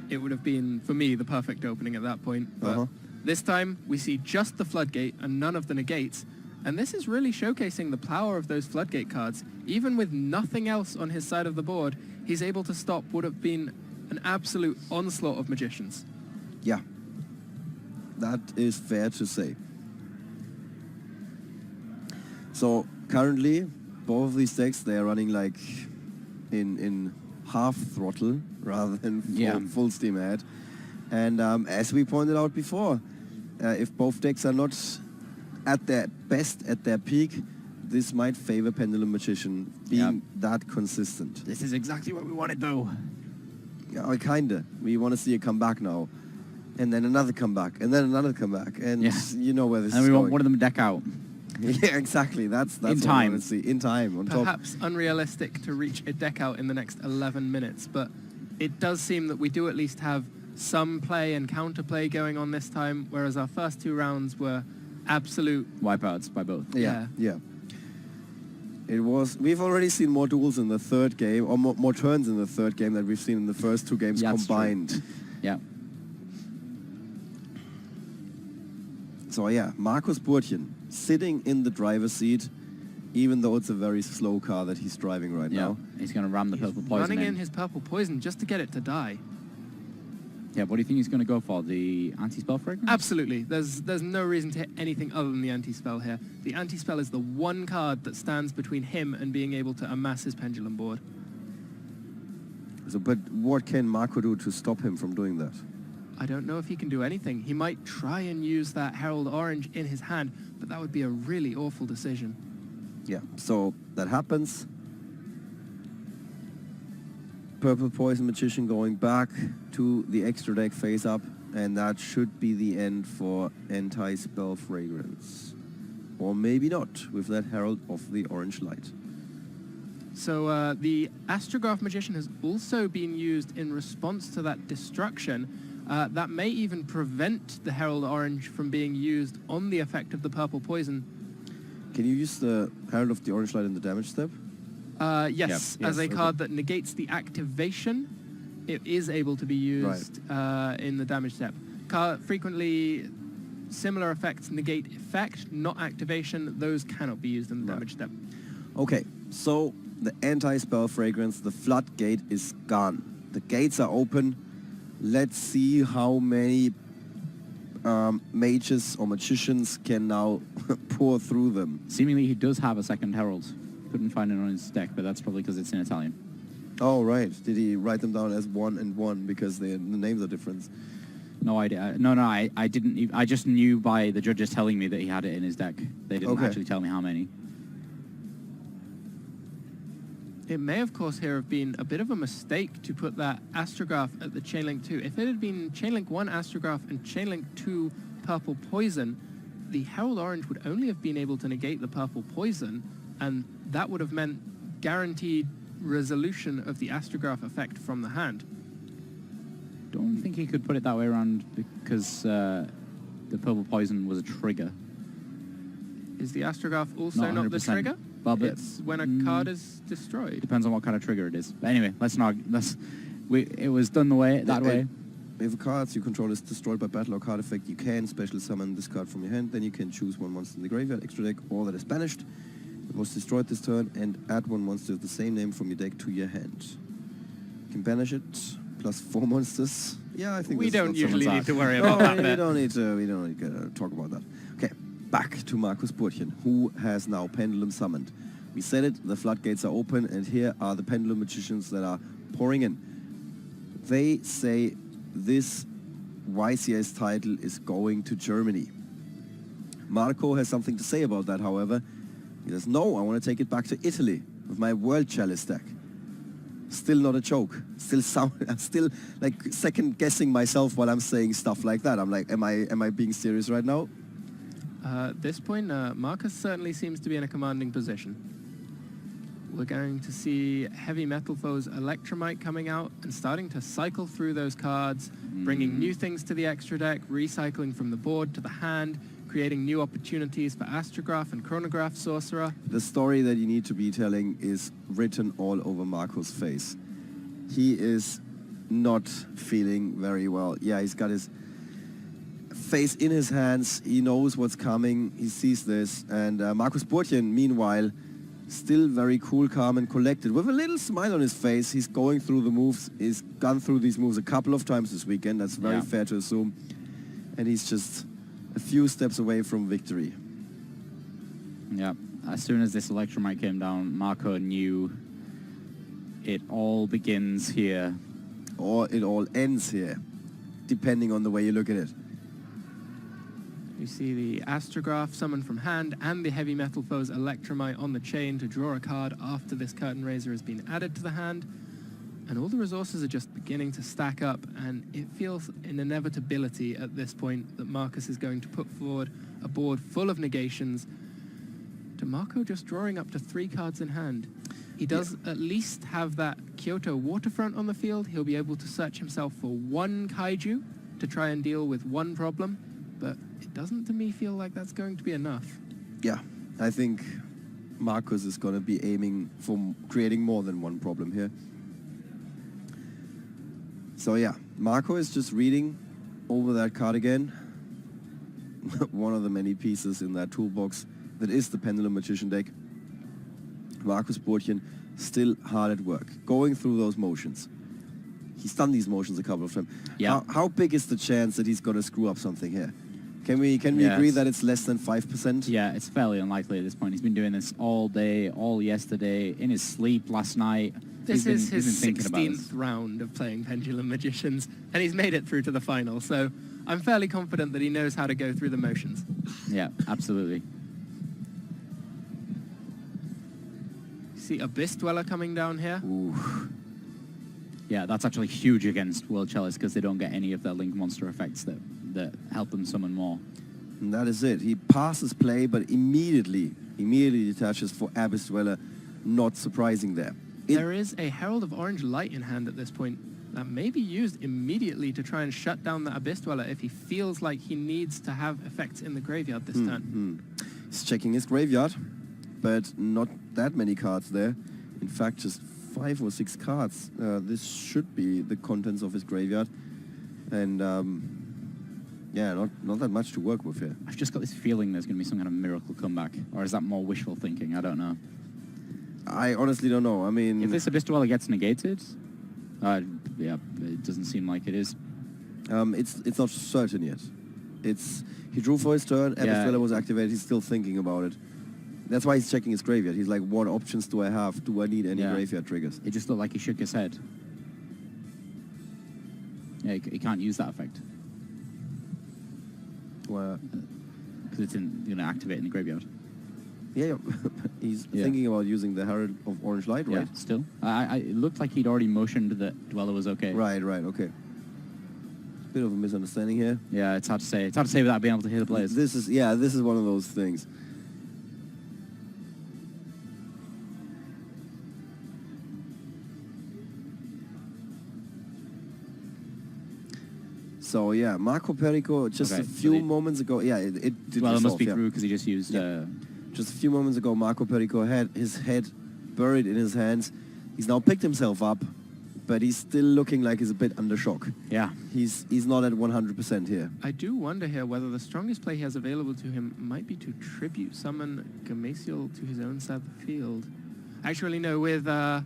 it would have been, for me, the perfect opening at that point. But this time, we see just the floodgate and none of the negates. And this is really showcasing the power of those floodgate cards. Even with nothing else on his side of the board, he's able to stop what would have been an absolute onslaught of magicians. Yeah. That is fair to say. So currently, both of these decks, they are running like in half throttle rather than full steam ahead. And as we pointed out before, if both decks are not at their best, at their peak, this might favor Pendulum Magician being that consistent. This is exactly what we wanted, though. Yeah, kinda. We want to see a comeback now. And then another comeback, and then another comeback, and you know where this is And we going. want one of them deck out. Yeah, exactly. That's In what we time. want to see. In time, on top. Perhaps unrealistic to reach a deck out in the next 11 minutes, but it does seem that we do at least have some play and counterplay going on this time, whereas our first two rounds were absolute... Wipeouts by both. Yeah. It was. We've already seen more duels in the third game, or more turns in the third game than we've seen in the first two games combined. Yeah. So yeah, Markus Burtchem sitting in the driver's seat, even though it's a very slow car that he's driving right now. He's going to ram the Purple Poison running in his Purple Poison just to get it to die. Yeah, what do you think he's going to go for? The anti-spell fragrance? Absolutely. There's no reason to hit anything other than the anti-spell here. The anti-spell is the one card that stands between him and being able to amass his Pendulum board. So, but what can Marco do to stop him from doing that? I don't know if he can do anything. He might try and use that Herald Orange in his hand, but that would be a really awful decision. Yeah, so that happens. Purple Poison Magician going back to the extra deck face up, and that should be the end for Anti-Spell Fragrance. Or maybe not, with that Herald of the Orange Light. So the Astrograph Magician has also been used in response to that destruction. That may even prevent the Herald Orange from being used on the effect of the Purple Poison. Can you use the Herald of the Orange Light in the damage step? Yes, as a card that negates the activation, it is able to be used in the damage step. Frequently, similar effects negate effect, not activation. Those cannot be used in the damage step. Okay, so the Anti-Spell Fragrance, the floodgate is gone. The gates are open. Let's see how many mages or magicians can now pour through them. Seemingly he does have a second herald. Couldn't find it on his deck, but that's probably because it's in Italian. Oh, right. Did he write them down as 1 and 1 because the names are different? No idea. No, I didn't. I just knew by the judges telling me that he had it in his deck. They didn't actually tell me how many. It may, of course, here have been a bit of a mistake to put that astrograph at the Chainlink 2. If it had been Chainlink 1 astrograph and Chainlink 2 purple poison, the Herald Orange would only have been able to negate the purple poison, and that would have meant guaranteed resolution of the astrograph effect from the hand. Don't think he could put it that way around because the purple poison was a trigger. Is the astrograph also not the 100%. trigger? Well, but it's when a card is destroyed. Depends on what kind of trigger it is. But anyway, let's not. It was done that way. If a card you control is destroyed by battle or card effect, you can special summon this card from your hand. Then you can choose one monster in the graveyard, extra deck, or that is banished. It was destroyed this turn, and add one monster of the same name from your deck to your hand. You can banish it, plus 4 monsters. Yeah, I think we don't usually need to worry no, about that. we don't need to talk about that. Okay, back to Markus Burtchem, who has now Pendulum summoned. We said it, the floodgates are open, and here are the Pendulum magicians that are pouring in. They say this YCS title is going to Germany. Marco has something to say about that, however. He says, no, I want to take it back to Italy with my World Chalice deck. Still not a joke. I'm still like second guessing myself while I'm saying stuff like that. I'm like, am I being serious right now? At this point, Markus certainly seems to be in a commanding position. We're going to see Heavy Metal Foe's Electromite coming out and starting to cycle through those cards, bringing new things to the extra deck, recycling from the board to the hand, creating new opportunities for Astrograph and Chronograph Sorcerer. The story that you need to be telling is written all over Marco's face. He is not feeling very well. Yeah, he's got his face in his hands. He knows what's coming. He sees this. And Markus Burtchem, meanwhile, still very cool, calm, and collected. With a little smile on his face, he's going through the moves. He's gone through these moves a couple of times this weekend. That's very fair to assume. And he's just a few steps away from victory. Yeah. As soon as this Electromite came down, Marco knew it all begins here. Or it all ends here, depending on the way you look at it. You see the Astrograph summoned from hand and the Heavy Metal Foe's Electromite on the chain to draw a card after this Curtain Raiser has been added to the hand. And all the resources are just beginning to stack up, and it feels an inevitability at this point that Markus is going to put forward a board full of negations to Marco just drawing up to 3 cards in hand. He does at least have that Kyoto Waterfront on the field. He'll be able to search himself for 1 Kaiju to try and deal with 1 problem, but it doesn't to me feel like that's going to be enough. Yeah, I think Markus is going to be aiming for creating more than 1 problem here. So yeah, Marco is just reading over that card again. One of the many pieces in that toolbox that is the Pendulum Magician deck. Markus Burtchem still hard at work, going through those motions. He's done these motions a couple of times. Yeah. How big is the chance that he's going to screw up something here? Can we agree that it's less than 5%? Yeah, it's fairly unlikely at this point. He's been doing this all day, all yesterday, in his sleep last night. This is his 16th round of playing Pendulum Magicians, and he's made it through to the final, so I'm fairly confident that he knows how to go through the motions. Yeah, absolutely. See Abyss Dweller coming down here. Ooh. Yeah, that's actually huge against World Chalice because they don't get any of their Link Monster effects that help them summon more. And that is it. He passes play, but immediately detaches for Abyss Dweller. Not surprising there. There is a Herald of Orange Light in hand at this point that may be used immediately to try and shut down the Abyss Dweller if he feels like he needs to have effects in the graveyard this turn. He's checking his graveyard, but not that many cards there. In fact, just 5 or 6 cards. This should be the contents of his graveyard. And yeah, not that much to work with here. I've just got this feeling there's going to be some kind of miracle comeback. Or is that more wishful thinking? I don't know. I honestly don't know. I mean, if this Abyss Dweller gets negated, yeah, it doesn't seem like it is. It's not certain yet. He drew for his turn, and the thriller was activated. He's still thinking about it. That's why he's checking his graveyard. He's like, what options do I have? Do I need any graveyard triggers? It just looked like he shook his head. Yeah, he can't use that effect. Well, because it's going to activate in the graveyard. Yeah, he's thinking about using the Herald of Orange Light, right? Yeah, still. It looked like he'd already motioned that Dweller was okay. Right, okay. Bit of a misunderstanding here. Yeah, it's hard to say. It's hard to say without being able to hear the players. This is one of those things. So yeah, Marco Perico just a few moments ago. Yeah, it did. Well, it must be through because he just used. Just a few moments ago, Marco Perico had his head buried in his hands. He's now picked himself up, but he's still looking like he's a bit under shock. Yeah, he's not at 100% here. I do wonder here whether the strongest play he has available to him might be to tribute summon Gamasiel to his own side of the field. Actually, no, with the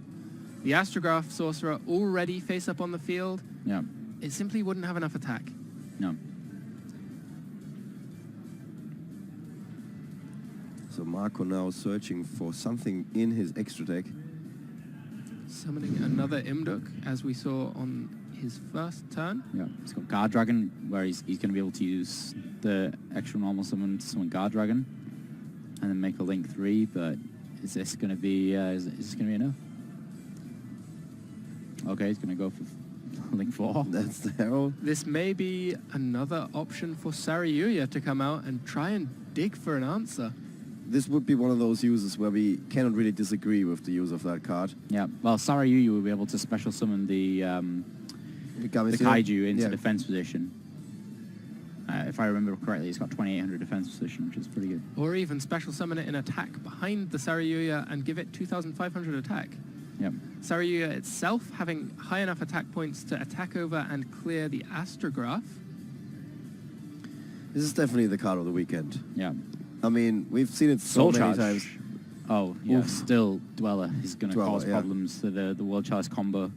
Astrograph Sorcerer already face up on the field. Yeah. It simply wouldn't have enough attack. No. So Marco now searching for something in his extra deck. Summoning another Imduk, as we saw on his first turn. Yeah, he's got Guard Dragon, where he's going to be able to use the extra normal summon to summon Guard Dragon, and then make a Link 3. But is this going to be enough? Okay, he's going to go for Link 4. That's the Herald. This may be another option for Sariyuya to come out and try and dig for an answer. This would be one of those uses where we cannot really disagree with the use of that card. Yeah, well, Sariyuya will be able to special summon the Kaiju into defense position. If I remember correctly, it's got 2800 defense position, which is pretty good. Or even special summon it in attack behind the Sariyuya and give it 2500 attack. Yep. Sariyuya itself having high enough attack points to attack over and clear the Astrograph. This is definitely the card of the weekend. Yeah. I mean, we've seen it so many times. Oh, yeah. Oof. Still, Dweller is going to cause yeah. problems to the World Chalice combo.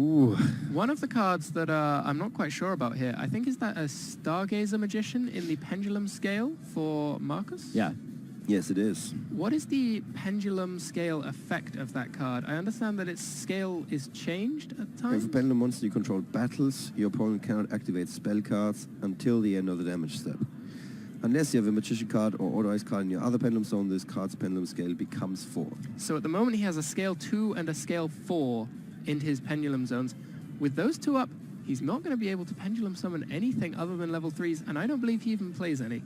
Ooh. One of the cards that I'm not quite sure about here, I think, is that a Stargazer Magician in the Pendulum Scale for Markus? Yeah. Yes, it is. What is the Pendulum Scale effect of that card? I understand that its scale is changed at times? If a Pendulum monster you control battles, your opponent cannot activate spell cards until the end of the damage step. Unless you have a Magician card or Authorized card in your other Pendulum zone, this card's Pendulum Scale becomes 4. So at the moment he has a Scale 2 and a Scale 4 in his Pendulum zones. With those two up, he's not going to be able to Pendulum summon anything other than level 3s, and I don't believe he even plays any.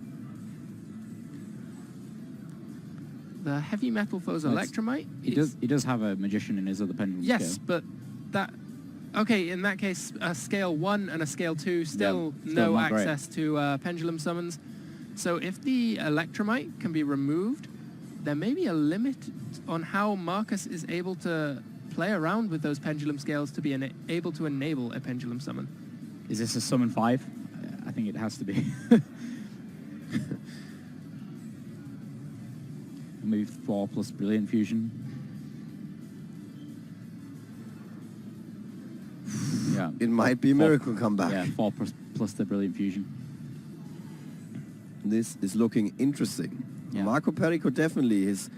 The Heavy Metal Foes Electromite. He does have a Magician in his other Pendulum Scale. Yes, but that... Okay, in that case, a Scale 1 and a Scale 2, still no access to Pendulum summons. So if the Electromite can be removed, there may be a limit on how Markus is able to play around with those Pendulum Scales to be able to enable a Pendulum summon. Is this a summon 5? I think it has to be. Maybe 4 plus Brilliant Fusion. Yeah. It might be a miracle comeback. Yeah, 4 plus the Brilliant Fusion. This is looking interesting. Yeah. Marco Perico definitely, his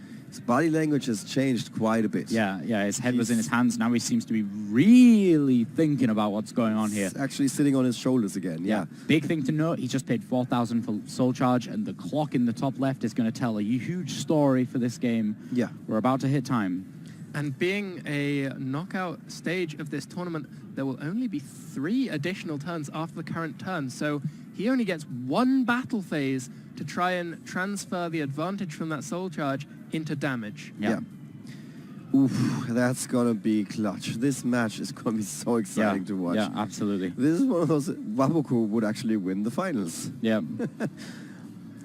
body language has changed quite a bit. Yeah, his head was in his hands. Now he seems to be really thinking about what's going on here. He's actually sitting on his shoulders again, yeah. Big thing to note, he just paid 4,000 for Soul Charge, and the clock in the top left is going to tell a huge story for this game. Yeah. We're about to hit time. And being a knockout stage of this tournament, there will only be 3 additional turns after the current turn. So he only gets 1 battle phase to try and transfer the advantage from that Soul Charge into damage. Yeah. Oof, that's gonna be clutch. This match is gonna be so exciting to watch. Yeah, absolutely. This is one of those Waboku would actually win the finals. Yeah.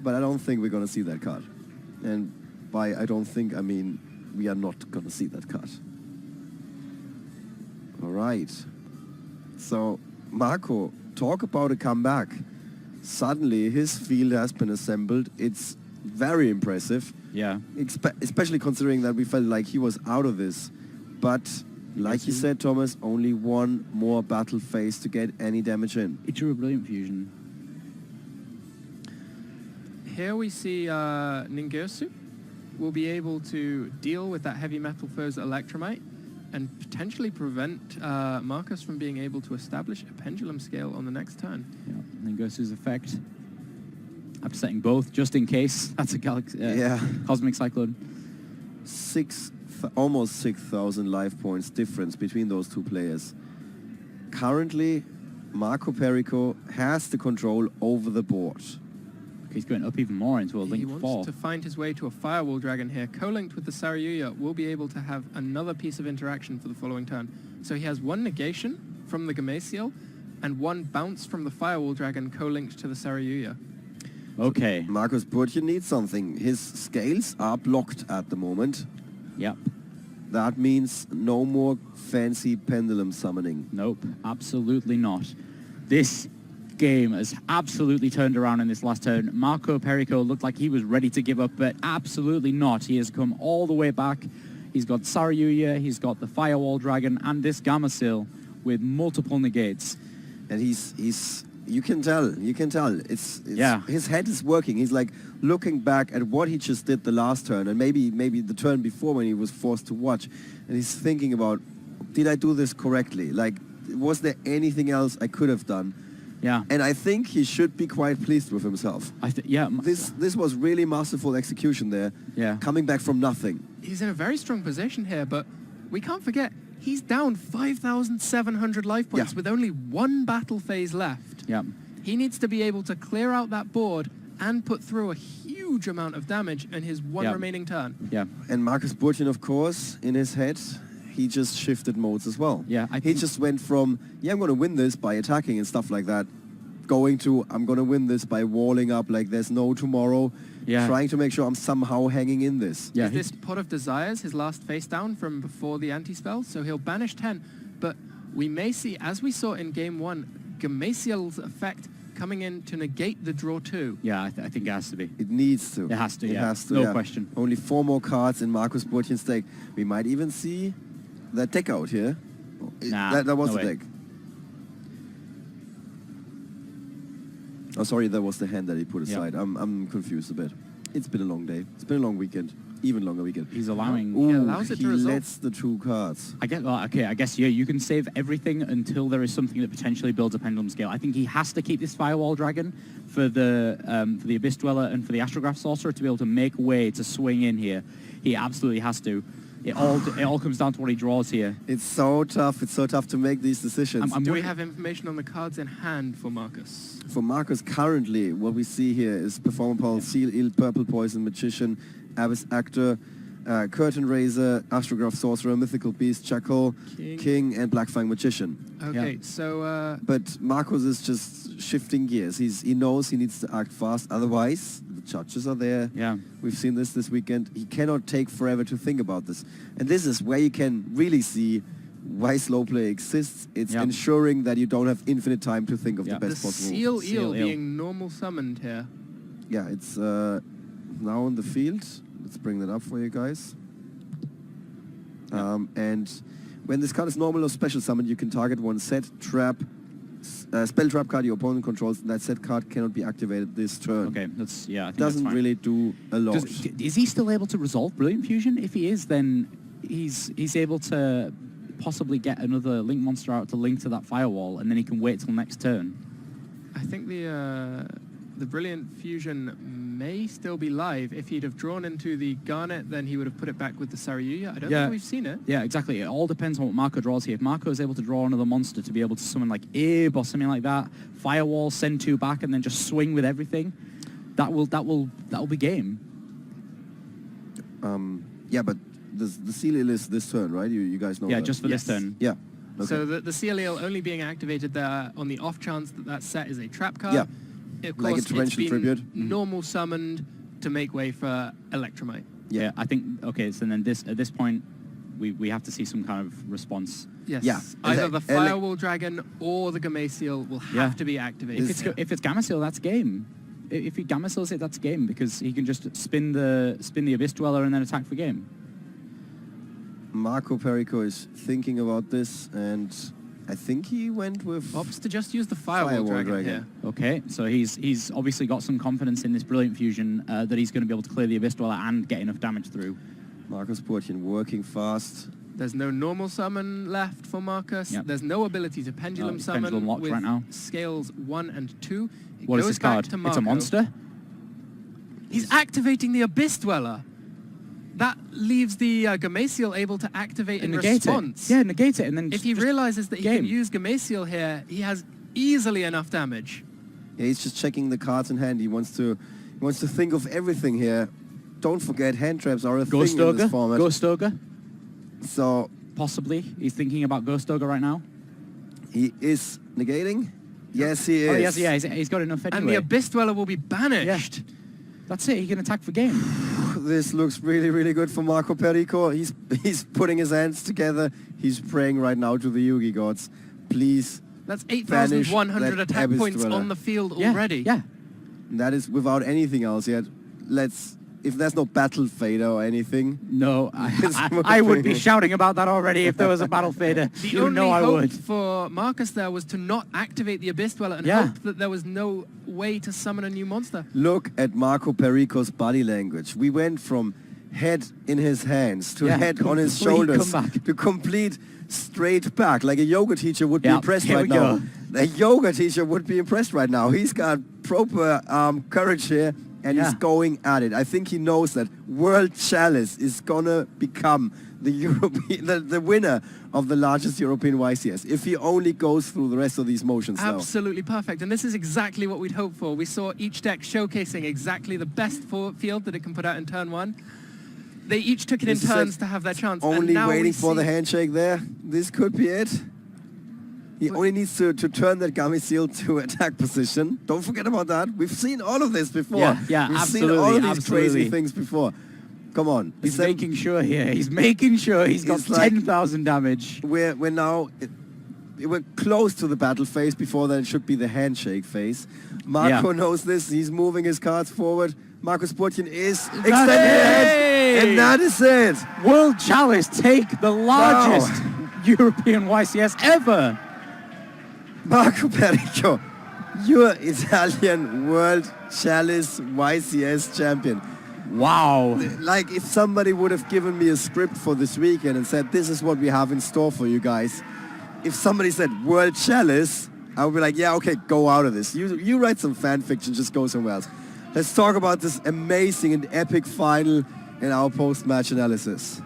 But I don't think we're gonna see that card. And by I don't think, I mean we are not gonna see that card. Alright. So Marco, talk about a comeback. Suddenly his field has been assembled. It's very impressive. Yeah. Especially considering that we felt like he was out of this. But Like you said, Thomas, only one more battle phase to get any damage in. It drew a brilliant fusion. Here we see Ningirsu will be able to deal with that heavy metal foe's electromite and potentially prevent Markus from being able to establish a pendulum scale on the next turn. Yeah, Ningirsu's effect. Upsetting both, just in case. That's a cosmic cyclone. Almost 6,000 life points difference between those two players. Currently, Marco Perico has the control over the board. He's going up even more into a link 4. He wants to find his way to a Firewall Dragon here. Co-linked with the Saryuya will be able to have another piece of interaction for the following turn. So he has one negation from the Gameciel and one bounce from the Firewall Dragon co-linked to the Saryuya. Okay. So Markus Burtchem needs something. His scales are blocked at the moment. Yep. That means no more fancy pendulum summoning. Nope, absolutely not. This game has absolutely turned around in this last turn. Marco Perico looked like he was ready to give up, but absolutely not. He has come all the way back. He's got Saryuya, he's got the Firewall Dragon, and this Gameciel with multiple negates. And you can tell. It's his head is working. He's like looking back at what he just did the last turn, and maybe the turn before when he was forced to watch, and he's thinking about, did I do this correctly? Like, was there anything else I could have done? Yeah. And I think he should be quite pleased with himself. This was really masterful execution there. Yeah. Coming back from nothing. He's in a very strong position here, but we can't forget, he's down 5,700 life points with only one battle phase left. Yeah. He needs to be able to clear out that board and put through a huge amount of damage in his one remaining turn. Yeah. And Markus Burtchem, of course, in his head, he just shifted modes as well. Yeah, he just went from, I'm going to win this by attacking and stuff like that, going to, I'm going to win this by walling up like there's no tomorrow, trying to make sure I'm somehow hanging in this. Yeah, is this Pot of Desires his last face down from before the anti-spell? So he'll banish 10, but we may see, as we saw in Game 1, Gameciel's effect coming in to negate the draw 2. Yeah, I think it has to be. It needs to. It has to, It has to, no question. Only 4 more cards in Markus Burtchem's deck. We might even see that deck out here. Nah, that was no the way. deck. Oh, sorry, that was the hand that he put aside. I'm confused a bit. It's been a long day. It's been a long weekend. Even longer weekend. He's allowing... He allows it to resolve. Lets the 2 cards. I guess you can save everything until there is something that potentially builds a pendulum scale. I think he has to keep this Firewall Dragon for the Abyss Dweller and for the Astrograph Sorcerer to be able to make way to swing in here. He absolutely has to. It all comes down to what he draws here. It's so tough. It's so tough to make these decisions. Do we have information on the cards in hand for Markus? For Markus, currently, what we see here is Performer Pulse, Seal Eel, Purple Poison, Magician, Abyss Actor, Curtain Raiser, Astrograph Sorcerer, Mythical Beast, Jackal, King, and Blackfang Magician. Okay, so... But Markus is just shifting gears. He knows he needs to act fast, otherwise the judges are there. Yeah. We've seen this weekend. He cannot take forever to think about this. And this is where you can really see why slow play exists. It's ensuring that you don't have infinite time to think of the best possible. Seal Eel being normal summoned here. Yeah, it's now in the field. Let's bring that up for you guys. And when this card is normal or special summoned, you can target one set trap, spell trap card your opponent controls. That set card cannot be activated this turn. Okay, that's I think doesn't that's fine. really do a lot. Is he still able to resolve Brilliant Fusion? If he is, then he's able to possibly get another Link monster out to link to that Firewall, and then he can wait till next turn. I think the Brilliant Fusion may still be live. If he'd have drawn into the Garnet, then he would have put it back with the Saryuya. I don't think we've seen it. Yeah, exactly. It all depends on what Marco draws here. If Marco is able to draw another monster to be able to summon like Ib or something like that, Firewall, send 2 back, and then just swing with everything, that will be game. Yeah, but the Seal Eel is this turn, right? You guys know that. Yeah, just for this turn. Yeah. Okay. So the Seal Eel only being activated there on the off chance that set is a trap card. Yeah. Of Like a course, torrential it's been tribute. normal summoned to make way for Electromite. Yeah, I think, okay, so then at this point, we have to see some kind of response. Yes. Yeah. Either the Firewall Dragon or the Gameciel will have to be activated. If it's Gameciel, that's game. If he Gameciels it, that's game, because he can just spin the Abyss Dweller and then attack for game. Marco Perico is thinking about this, and I think he went with... Opts to just use the Firewall Dragon here. Okay, so he's obviously got some confidence in this Brilliant Fusion that he's going to be able to clear the Abyss Dweller and get enough damage through. Markus Burtchem working fast. There's no normal summon left for Marcus. Yep. There's no ability to pendulum summon pendulum locked with right now. scales 1 and 2. It What is goes this back card? to It's a Marco. monster? He's activating the Abyss Dweller. That leaves the Gamasiel able to activate in Negate response. it. Yeah, negate it and then If he just realizes that he game. can use Gamasiel here, he has easily enough damage. Yeah, he's just checking the cards in hand. He wants to think of everything here. Don't forget, hand traps are a Ghost thing in this Ogre? format. Ghost Ogre? So Possibly. He's thinking about Ghost Ogre right now. he is negating. Yes, he is. Oh, yes, yeah, he's got enough anyway. And the Abyss Dweller will be banished. That's it, he can attack for game. This looks really, really good for Marco Perico. He's putting his hands together. He's praying right now to the Yugi gods. Please. That's Banish 8,100 that attack Abyss points Dweller. on the field Yeah, already. Yeah. And that is without anything else yet. If there's no battle fader or anything. No, I would be shouting about that already if there was a battle fader. The You only know I hope would. for Marcus there was to not activate the Abyss Dweller and Yeah. hope that there was no way to summon a new monster. Look at Marco Perico's body language. We went from head in his hands to Yeah, head on his complete shoulders comeback. to complete straight back, like a yoga teacher would be Yeah, impressed here right we now. go. A yoga teacher would be impressed right now. He's got proper courage here, and he's Yeah. going at it. I think he knows that World Chalice is gonna become the European, the winner of the largest European YCS if he only goes through the rest of these motions now. Absolutely perfect. And this is exactly what we'd hoped for. We saw each deck showcasing exactly the best field that it can put out in turn 1. They each took it in This is turns to have their chance. and Only now waiting we for the see- handshake there. This could be it. He only needs to turn that Gamasiel to attack position. Don't forget about that. We've seen all of this before. Yeah, We've absolutely, seen all of these absolutely. crazy things before. Come on. He's making sure here. He's making sure he's got It's like- 10,000 damage. We're now... We're close to the battle phase. Before that, it should be the handshake phase. Marco knows this. He's moving his cards forward. Markus Burtchem is extending ahead. And that is it. World Chalice take the largest European YCS ever. Marco Perico, your Italian World Chalice YCS champion. Wow. Like if somebody would have given me a script for this weekend and said, this is what we have in store for you guys. If somebody said World Chalice, I would be like, yeah, okay, go out of this. You write some fan fiction, just go somewhere else. Let's talk about this amazing and epic final in our post-match analysis.